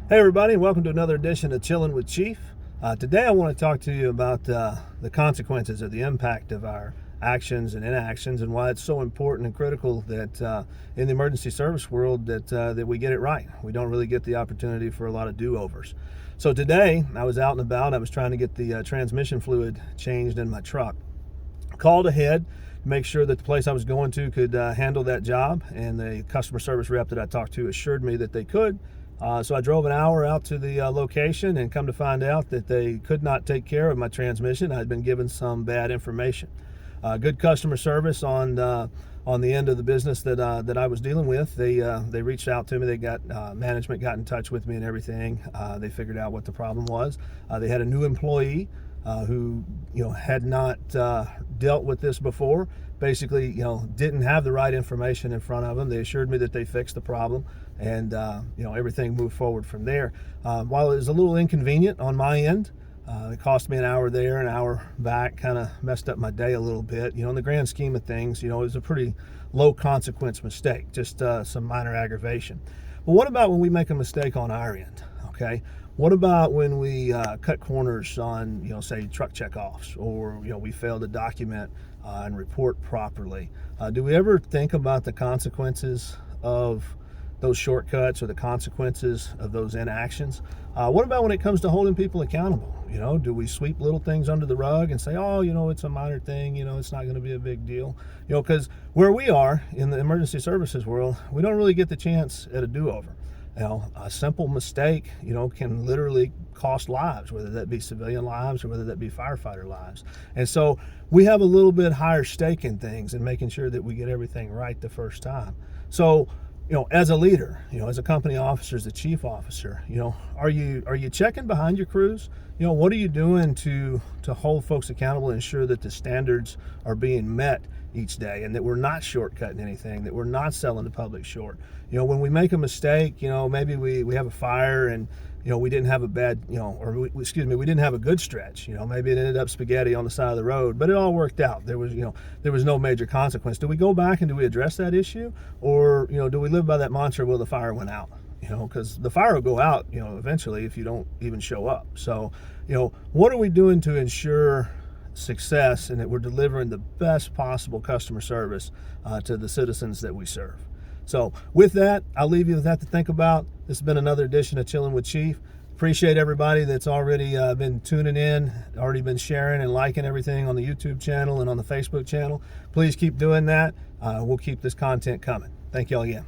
Hey everybody, welcome to another edition of Chillin' with Chief. Today I want to talk to you about the consequences or the impact of our actions and inactions, and why it's so important and critical that in the emergency service world that we get it right. We don't really get the opportunity for a lot of do-overs. So today I was out and about. I was trying to get the transmission fluid changed in my truck. Called ahead to make sure that the place I was going to could handle that job, and the customer service rep that I talked to assured me that they could. So I drove an hour out to the location, and come to find out that they could not take care of my transmission. I had been given some bad information. Good customer service on the end of the business that I was dealing with. They reached out to me. They got management got in touch with me and everything. They figured out what the problem was. They had a new employee who had not dealt with this before. Basically, didn't have the right information in front of them. They assured me that they fixed the problem, and everything moved forward from there. While it was a little inconvenient on my end, it cost me an hour there, an hour back. Kind of messed up my day a little bit. In the grand scheme of things, it was a pretty low consequence mistake, just some minor aggravation. But what about when we make a mistake on our end? Okay. What about when we cut corners on, say, truck checkoffs, or we fail to document and report properly? Do we ever think about the consequences of those shortcuts or the consequences of those inactions? What about when it comes to holding people accountable? Do we sweep little things under the rug and say, oh, it's a minor thing, it's not going to be a big deal? Because where we are in the emergency services world, we don't really get the chance at a do-over. A simple mistake, can literally cost lives, whether that be civilian lives or whether that be firefighter lives. And so we have a little bit higher stake in things and making sure that we get everything right the first time. So, as a leader, as a company officer, as a chief officer, are you checking behind your crews? What are you doing to hold folks accountable and ensure that the standards are being met each day, and that we're not shortcutting anything, that we're not selling the public short? When we make a mistake, maybe we have a fire, and we didn't have a bad, we didn't have a good stretch. Maybe it ended up spaghetti on the side of the road, but it all worked out. There was no major consequence. Do we go back and do we address that issue, or do we live by that mantra, well, the fire went out? Because the fire will go out, eventually, if you don't even show up. So, what are we doing to ensure success and that we're delivering the best possible customer service to the citizens that we serve? So with that, I'll leave you with that to think about. This has been another edition of Chillin' with Chief. Appreciate everybody that's already been tuning in, already been sharing and liking everything on the YouTube channel and on the Facebook channel. Please keep doing that. We'll keep this content coming. Thank you all again.